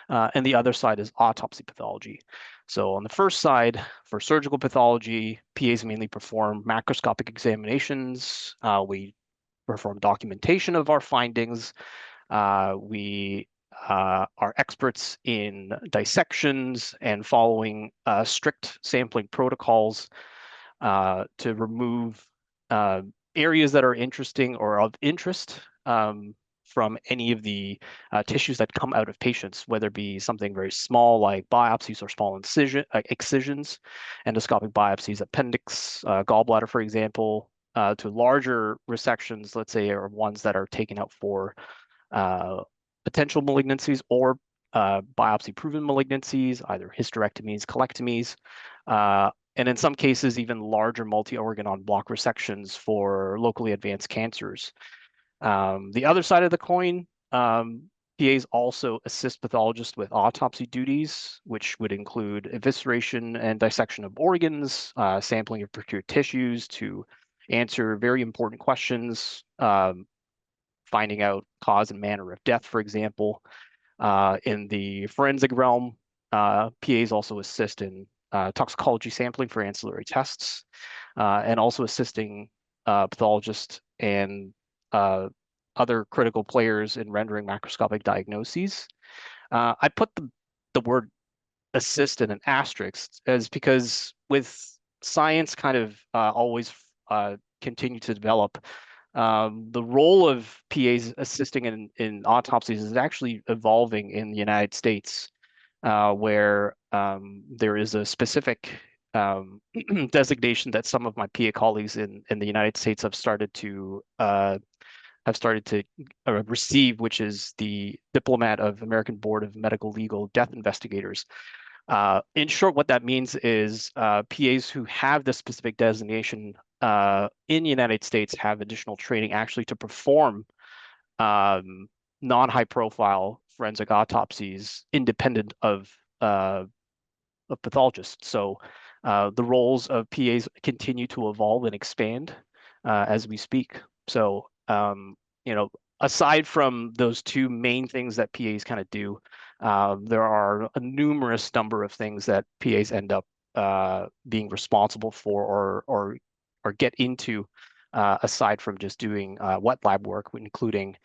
and the other side is autopsy pathology. So on the first side, for surgical pathology, PAs mainly perform macroscopic examinations. We perform documentation of our findings. We are experts in dissections and following strict sampling protocols. to remove areas that are interesting or of interest from any of the tissues that come out of patients, whether it be something very small like biopsies or small excisions, endoscopic biopsies, appendix, gallbladder, for example, to larger resections, let's say, or ones that are taken out for potential malignancies or biopsy-proven malignancies, either hysterectomies, colectomies, and in some cases, even larger multi-organ en bloc resections for locally advanced cancers. The other side of the coin, PAs also assist pathologists with autopsy duties, which would include evisceration and dissection of organs, sampling of procured tissues to answer very important questions, finding out cause and manner of death, for example. In the forensic realm, PAs also assist in toxicology sampling for ancillary tests, and also assisting pathologists and other critical players in rendering macroscopic diagnoses. I put the word assist in an asterisk as because with science kind of always continue to develop, the role of PAs assisting in autopsies is actually evolving in the United States, where there is a specific designation that some of my PA colleagues in the United States have started to receive, which is the Diplomat of American Board of Medical Legal Death Investigators. In short, what that means is PAs who have this specific designation in the United States have additional training actually to perform non-high profile forensic autopsies independent of pathologists. So the roles of PAs continue to evolve and expand as we speak. So, aside from those two main things that PAs kind of do, there are a numerous number of things that PAs end up being responsible for or get into, aside from just doing wet lab work, including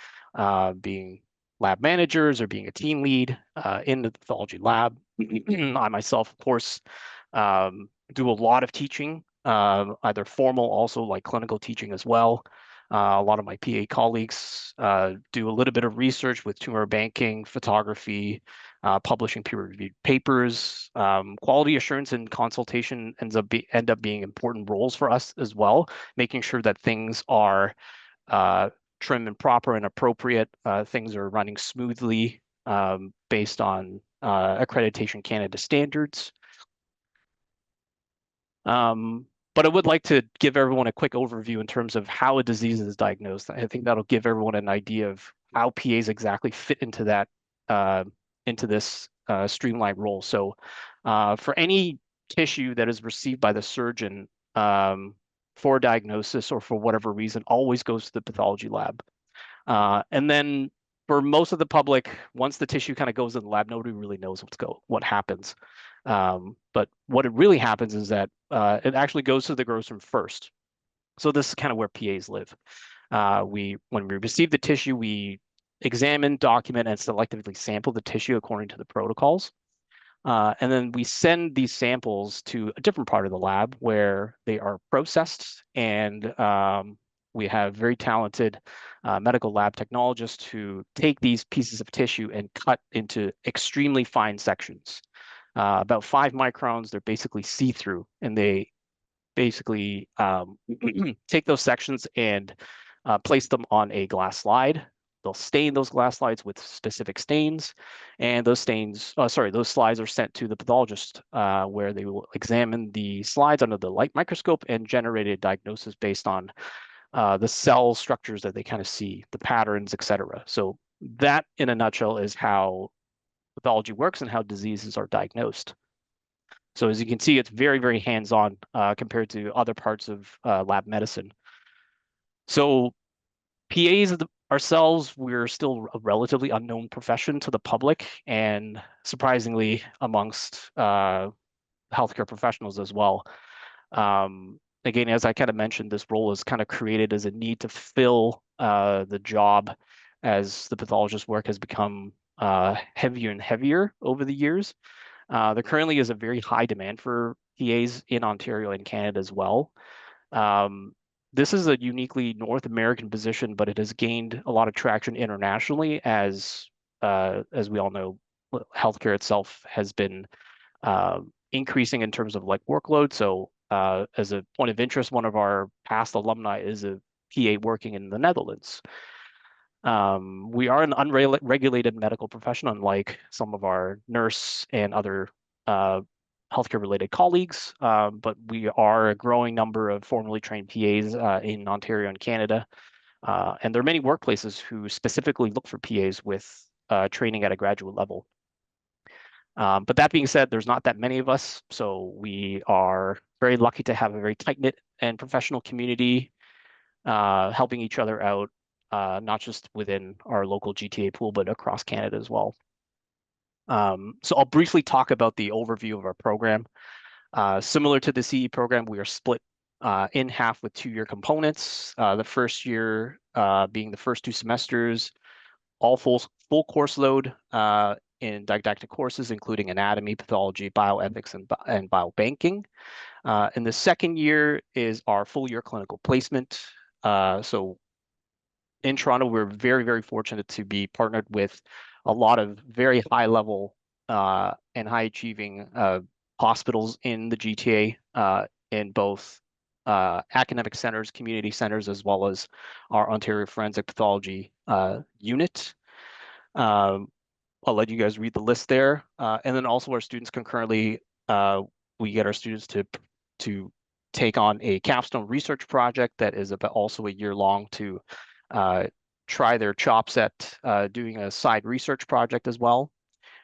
being lab managers or being a team lead in the pathology lab. I myself, of course, do a lot of teaching, either formal, also like clinical teaching as well. A lot of my PA colleagues do a little bit of research with tumor banking, photography, publishing peer-reviewed papers. Quality assurance and consultation end up being important roles for us as well, making sure that things are trim and proper and appropriate. Things are running smoothly based on Accreditation Canada standards. But I would like to give everyone a quick overview in terms of how a disease is diagnosed. I think that'll give everyone an idea of how PAs exactly fit into that, into this streamlined role. So for any tissue that is received by the surgeon for diagnosis or for whatever reason, always goes to the pathology lab. And then for most of the public, once the tissue kind of goes in the lab, nobody really knows what happens. But what it really happens is that it actually goes to the gross room first. So this is kind of where PAs live. When we receive the tissue, we examine, document, and selectively sample the tissue according to the protocols. And then we send these samples to a different part of the lab where they are processed, and we have very talented medical lab technologists who take these pieces of tissue and cut into extremely fine sections. About 5 microns, they're basically see-through, and they basically take those sections and place them on a glass slide. They'll stain those glass slides with specific stains, and those slides are sent to the pathologist, where they will examine the slides under the light microscope and generate a diagnosis based on the cell structures that they kind of see, the patterns, etc. So that, in a nutshell, is how pathology works and how diseases are diagnosed. So as you can see, it's very, very hands-on compared to other parts of lab medicine. So PAs ourselves, we're still a relatively unknown profession to the public, and surprisingly amongst healthcare professionals as well. Again, as I kind of mentioned, this role is kind of created as a need to fill the job as the pathologist work has become heavier and heavier over the years. There currently is a very high demand for PAs in Ontario and Canada as well. This is a uniquely North American position, but it has gained a lot of traction internationally as we all know, healthcare itself has been increasing in terms of like workload. So as a point of interest, one of our past alumni is a PA working in the Netherlands. We are an unregulated medical profession, unlike some of our nurse and other healthcare-related colleagues, but we are a growing number of formally trained PAs in Ontario and Canada. And there are many workplaces who specifically look for PAs with training at a graduate level. But that being said, there's not that many of us, so we are very lucky to have a very tight-knit and professional community helping each other out, not just within our local GTA pool, but across Canada as well. So I'll briefly talk about the overview of our program. Similar to the CE program, we are split in half with 2-year components. The first year being the first 2 semesters, all full course load in didactic courses, including anatomy, pathology, bioethics, and biobanking. And the second year is our full year clinical placement. So in Toronto, we're very, very fortunate to be partnered with a lot of very high level and high achieving hospitals in the GTA in both academic centers, community centers, as well as our Ontario Forensic Pathology unit. I'll let you guys read the list there. And then also our students concurrently, we get our students to take on a capstone research project that is about also a year long to try their chops at doing a side research project as well.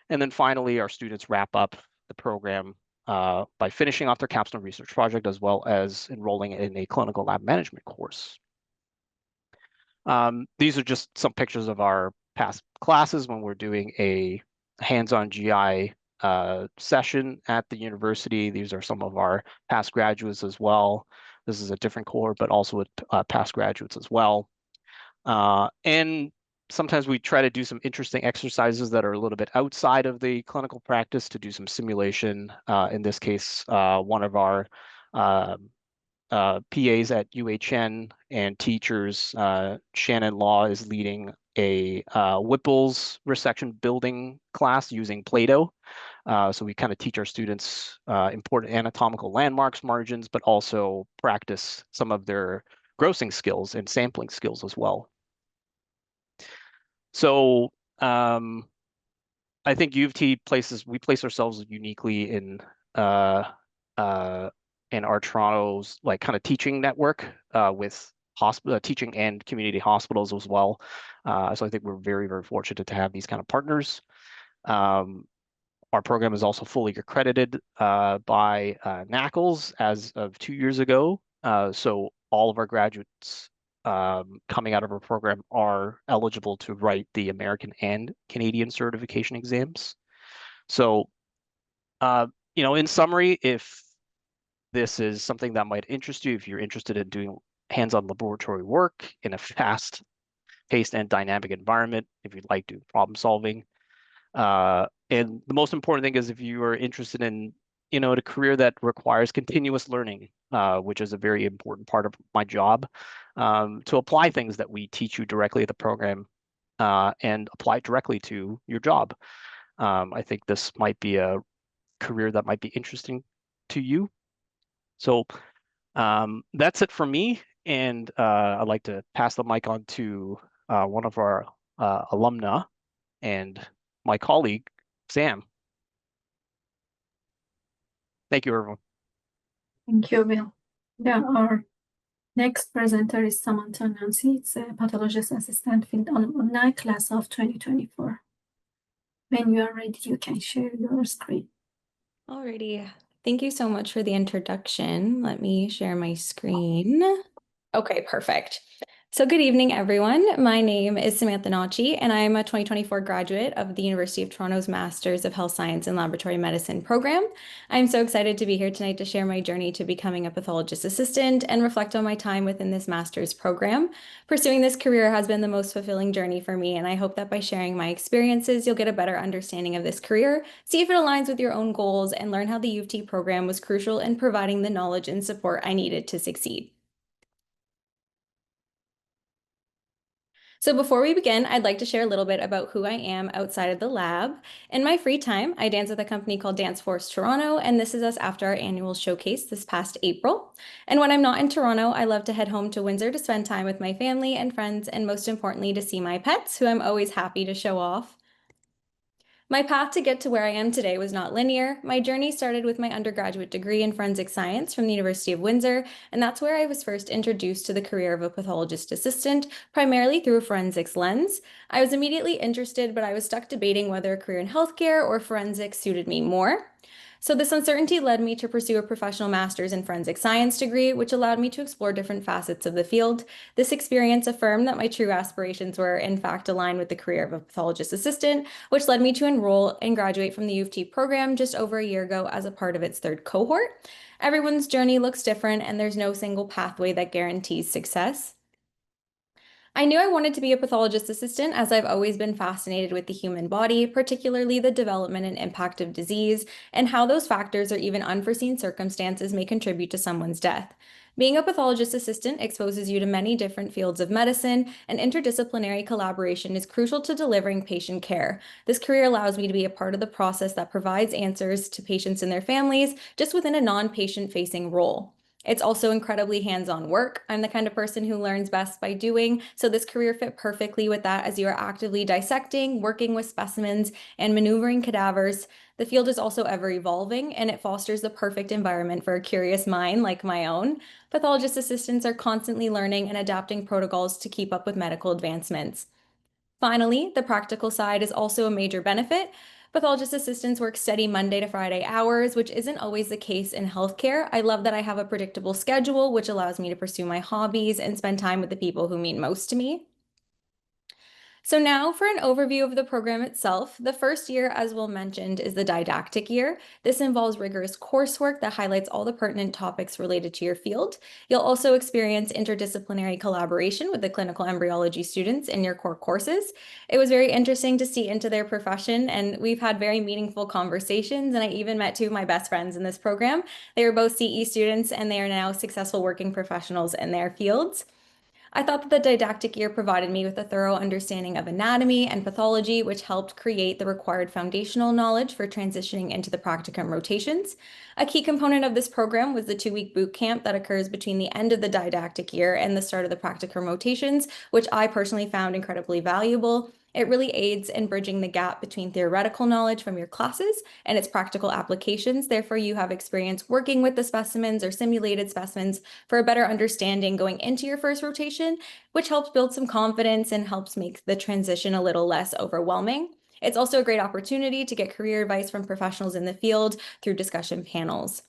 And then finally, our students wrap up the program by finishing off their capstone research project as well as enrolling in a clinical lab management course. These are just some pictures of our past classes when we're doing a hands-on GI session at the university. These are some of our past graduates as well. This is a different cohort, but also with past graduates as well. And sometimes we try to do some interesting exercises that are a little bit outside of the clinical practice to do some simulation. In this case, one of our PAs at UHN and teachers, Shannon Law, is leading a Whipple's resection building class using Play-Doh. So we kind of teach our students important anatomical landmarks, margins, but also practice some of their grossing skills and sampling skills as well. So I think U of T we place ourselves uniquely in our Toronto's like kind of teaching network with teaching and community hospitals as well. So I think we're very, very fortunate to have these kind of partners. Our program is also fully accredited by NACLS as of 2 years ago. So all of our graduates coming out of our program are eligible to write the American and Canadian certification exams. So, in summary, if this is something that might interest you, if you're interested in doing hands-on laboratory work in a fast-paced and dynamic environment, if you'd like to do problem solving, and the most important thing is if you are interested in a career that requires continuous learning, which is a very important part of my job, to apply things that we teach you directly at the program and apply directly to your job. I think this might be a career that might be interesting to you. So that's it for me. And I'd like to pass the mic on to one of our alumni and my colleague, Sam. Thank you, everyone. Thank you, Will. Yeah, our next presenter is Samantha Nancy. It's a pathologist assistant field alumni class of 2024. When you are ready, you can share your screen. Alrighty. Thank you so much for the introduction. Let me share my screen. Okay, perfect. So good evening, everyone. My name is Samantha Nachi, and I'm a 2024 graduate of the University of Toronto's Masters of Health Science and Laboratory Medicine program. I'm so excited to be here tonight to share my journey to becoming a pathologist assistant and reflect on my time within this master's program. Pursuing this career has been the most fulfilling journey for me, and I hope that by sharing my experiences, you'll get a better understanding of this career, see if it aligns with your own goals, and learn how the U of T program was crucial in providing the knowledge and support I needed to succeed. So before we begin, I'd like to share a little bit about who I am outside of the lab. In my free time, I dance with a company called Dance Force Toronto, and this is us after our annual showcase this past April. And when I'm not in Toronto, I love to head home to Windsor to spend time with my family and friends, and most importantly, to see my pets, who I'm always happy to show off. My path to get to where I am today was not linear. My journey started with my undergraduate degree in forensic science from the University of Windsor, and that's where I was first introduced to the career of a pathologist assistant, primarily through a forensics lens. I was immediately interested, but I was stuck debating whether a career in healthcare or forensics suited me more. So this uncertainty led me to pursue a professional master's in forensic science degree, which allowed me to explore different facets of the field. This experience affirmed that my true aspirations were, in fact, aligned with the career of a pathologist assistant, which led me to enroll and graduate from the U of T program just over a year ago as a part of its third cohort. Everyone's journey looks different, and there's no single pathway that guarantees success. I knew I wanted to be a pathologist assistant as I've always been fascinated with the human body, particularly the development and impact of disease, and how those factors or even unforeseen circumstances may contribute to someone's death. Being a pathologist assistant exposes you to many different fields of medicine, and interdisciplinary collaboration is crucial to delivering patient care. This career allows me to be a part of the process that provides answers to patients and their families, just within a non-patient facing role. It's also incredibly hands-on work. I'm the kind of person who learns best by doing, so this career fit perfectly with that as you are actively dissecting, working with specimens, and maneuvering cadavers. The field is also ever evolving, and it fosters the perfect environment for a curious mind like my own. Pathologist assistants are constantly learning and adapting protocols to keep up with medical advancements. Finally, the practical side is also a major benefit. Pathologist assistants work steady Monday to Friday hours, which isn't always the case in healthcare. I love that I have a predictable schedule, which allows me to pursue my hobbies and spend time with the people who mean most to me. So now for an overview of the program itself. The first year, as Will mentioned, is the didactic year. This involves rigorous coursework that highlights all the pertinent topics related to your field. You'll also experience interdisciplinary collaboration with the clinical embryology students in your core courses. It was very interesting to see into their profession, and we've had very meaningful conversations, and I even met two of my best friends in this program. They were both CE students, and they are now successful working professionals in their fields. I thought that the didactic year provided me with a thorough understanding of anatomy and pathology, which helped create the required foundational knowledge for transitioning into the practicum rotations. A key component of this program was the 2-week boot camp that occurs between the end of the didactic year and the start of the practicum rotations, which I personally found incredibly valuable. It really aids in bridging the gap between theoretical knowledge from your classes and its practical applications. Therefore, you have experience working with the specimens or simulated specimens for a better understanding going into your first rotation, which helps build some confidence and helps make the transition a little less overwhelming. It's also a great opportunity to get career advice from professionals in the field through discussion panels.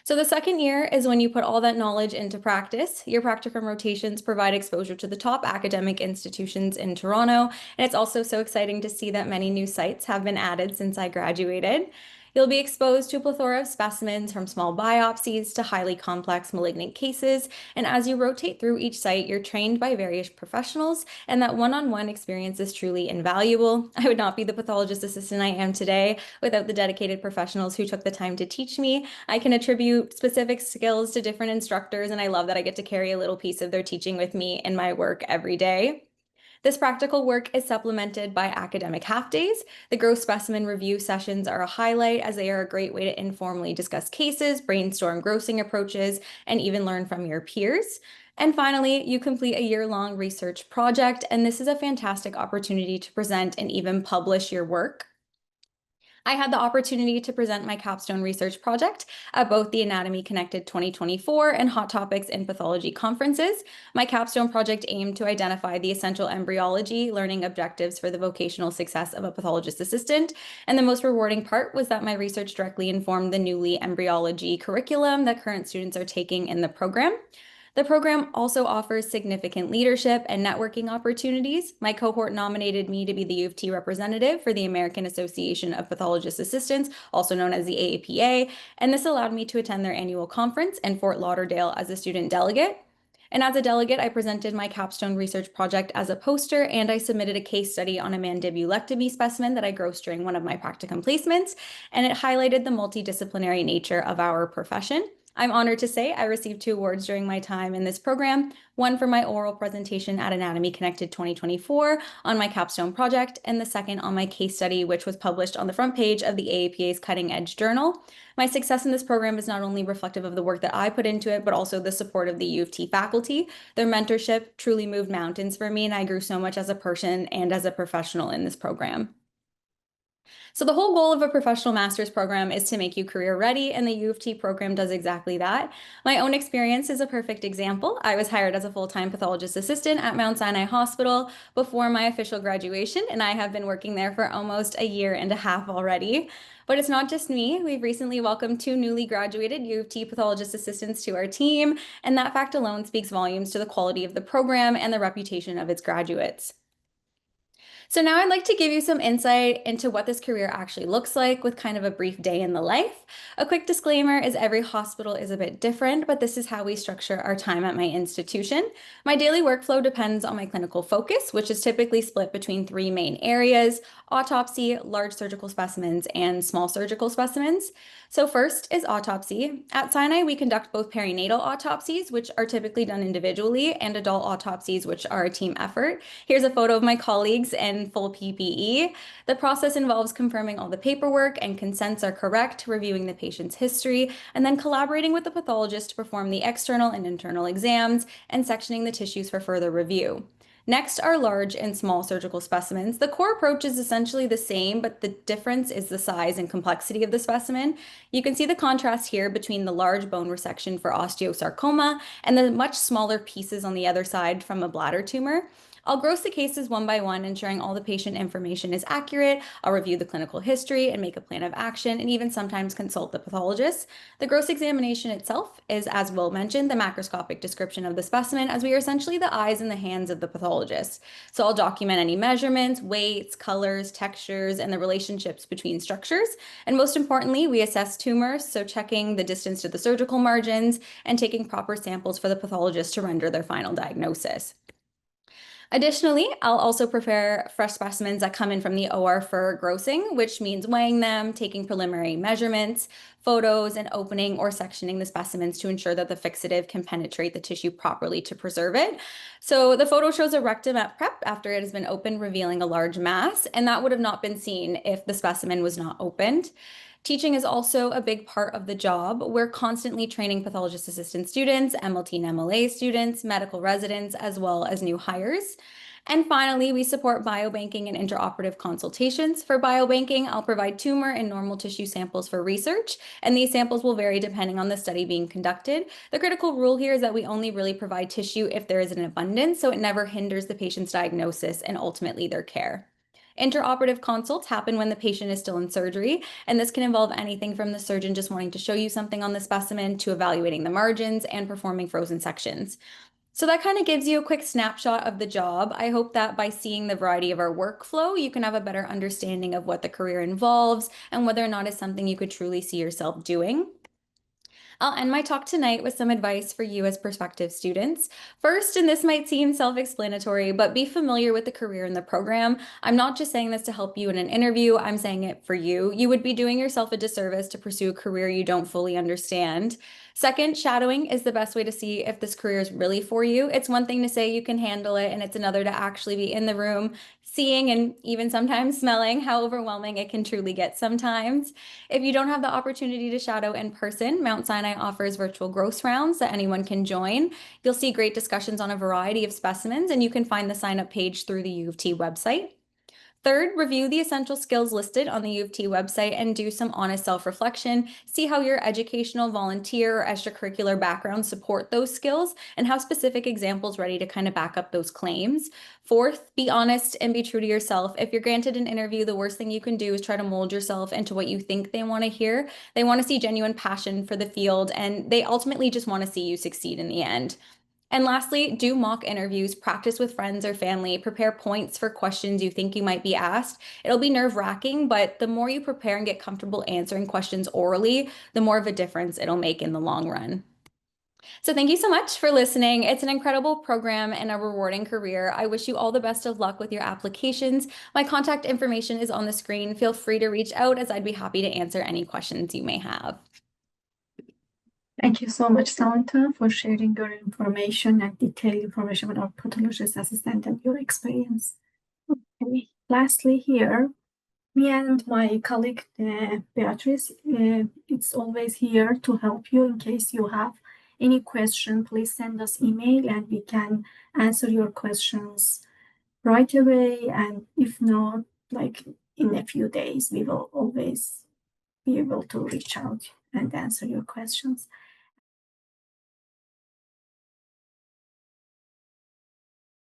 So the second year is when you put all that knowledge into practice. Your practicum rotations provide exposure to the top academic institutions in Toronto, and it's also so exciting to see that many new sites have been added since I graduated. You'll be exposed to a plethora of specimens from small biopsies to highly complex malignant cases, and as you rotate through each site, you're trained by various professionals, and that one-on-one experience is truly invaluable. I would not be the pathologist assistant I am today without the dedicated professionals who took the time to teach me. I can attribute specific skills to different instructors, and I love that I get to carry a little piece of their teaching with me in my work every day. This practical work is supplemented by academic half days. The gross specimen review sessions are a highlight as they are a great way to informally discuss cases, brainstorm grossing approaches, and even learn from your peers. And finally, you complete a year-long research project, and this is a fantastic opportunity to present and even publish your work. I had the opportunity to present my capstone research project at both the Anatomy Connected 2024 and Hot Topics in Pathology conferences. My capstone project aimed to identify the essential embryology learning objectives for the vocational success of a pathologist assistant. And the most rewarding part was that my research directly informed the newly embryology curriculum that current students are taking in the program. The program also offers significant leadership and networking opportunities. My cohort nominated me to be the U of T representative for the American Association of Pathologist Assistants, also known as the AAPA, and this allowed me to attend their annual conference in Fort Lauderdale as a student delegate. And as a delegate, I presented my capstone research project as a poster, and I submitted a case study on a mandibulectomy specimen that I grossed during one of my practicum placements, and it highlighted the multidisciplinary nature of our profession. I'm honored to say I received 2 awards during my time in this program, one for my oral presentation at Anatomy Connected 2024 on my capstone project, and the second on my case study, which was published on the front page of the AAPA's Cutting Edge Journal. My success in this program is not only reflective of the work that I put into it, but also the support of the U of T faculty. Their mentorship truly moved mountains for me, and I grew so much as a person and as a professional in this program. So the whole goal of a professional master's program is to make you career ready, and the U of T program does exactly that. My own experience is a perfect example. I was hired as a full-time pathologist assistant at Mount Sinai Hospital before my official graduation, and I have been working there for almost a year and a half already. But it's not just me. We've recently welcomed 2 newly graduated U of T pathologist assistants to our team, and that fact alone speaks volumes to the quality of the program and the reputation of its graduates. So now I'd like to give you some insight into what this career actually looks like with kind of a brief day in the life. A quick disclaimer is every hospital is a bit different, but this is how we structure our time at my institution. My daily workflow depends on my clinical focus, which is typically split between 3 main areas: autopsy, large surgical specimens, and small surgical specimens. So first is autopsy. At Sinai, we conduct both perinatal autopsies, which are typically done individually, and adult autopsies, which are a team effort. Here's a photo of my colleagues in full PPE. The process involves confirming all the paperwork and consents are correct, reviewing the patient's history, and then collaborating with the pathologist to perform the external and internal exams and sectioning the tissues for further review. Next are large and small surgical specimens. The core approach is essentially the same, but the difference is the size and complexity of the specimen. You can see the contrast here between the large bone resection for osteosarcoma and the much smaller pieces on the other side from a bladder tumor. I'll gross the cases one by one, ensuring all the patient information is accurate. I'll review the clinical history and make a plan of action, and even sometimes consult the pathologist. The gross examination itself is, as Will mentioned, the macroscopic description of the specimen, as we are essentially the eyes and the hands of the pathologist. So I'll document any measurements, weights, colors, textures, and the relationships between structures. And most importantly, we assess tumors, so checking the distance to the surgical margins and taking proper samples for the pathologist to render their final diagnosis. Additionally, I'll also prepare fresh specimens that come in from the OR for grossing, which means weighing them, taking preliminary measurements, photos, and opening or sectioning the specimens to ensure that the fixative can penetrate the tissue properly to preserve it. So the photo shows a rectum at prep after it has been opened, revealing a large mass, and that would have not been seen if the specimen was not opened. Teaching is also a big part of the job. We're constantly training pathologist assistant students, MLT and MLA students, medical residents, as well as new hires. And finally, we support biobanking and interoperative consultations. For biobanking, I'll provide tumor and normal tissue samples for research, and these samples will vary depending on the study being conducted. The critical rule here is that we only really provide tissue if there is an abundance, so it never hinders the patient's diagnosis and ultimately their care. Interoperative consults happen when the patient is still in surgery, and this can involve anything from the surgeon just wanting to show you something on the specimen to evaluating the margins and performing frozen sections. So that kind of gives you a quick snapshot of the job. I hope that by seeing the variety of our workflow, you can have a better understanding of what the career involves and whether or not it's something you could truly see yourself doing. I'll end my talk tonight with some advice for you as prospective students. First, and this might seem self-explanatory, but be familiar with the career in the program. I'm not just saying this to help you in an interview, I'm saying it for you. You would be doing yourself a disservice to pursue a career you don't fully understand. Second, shadowing is the best way to see if this career is really for you. It's one thing to say you can handle it, and it's another to actually be in the room, seeing and even sometimes smelling how overwhelming it can truly get sometimes. If you don't have the opportunity to shadow in person, Mount Sinai offers virtual gross rounds that anyone can join. You'll see great discussions on a variety of specimens, and you can find the sign-up page through the U of T website. Third, review the essential skills listed on the U of T website and do some honest self-reflection. See how your educational, volunteer, or extracurricular background support those skills and have specific examples ready to kind of back up those claims. Fourth, be honest and be true to yourself. If you're granted an interview, the worst thing you can do is try to mold yourself into what you think they want to hear. They want to see genuine passion for the field, and they ultimately just want to see you succeed in the end. And lastly, do mock interviews, practice with friends or family, prepare points for questions you think you might be asked. It'll be nerve-wracking, but the more you prepare and get comfortable answering questions orally, the more of a difference it'll make in the long run. So thank you so much for listening. It's an incredible program and a rewarding career. I wish you all the best of luck with your applications. My contact information is on the screen. Feel free to reach out as I'd be happy to answer any questions you may have. Thank you so much, Samantha, for sharing your information and detailed information about our pathologist assistant and your experience. Okay. Lastly, here, me and my colleague Beatrice, it's always here to help you in case you have any question. Please send us email and we can answer your questions right away. And if not, like in a few days, we will always be able to reach out and answer your questions.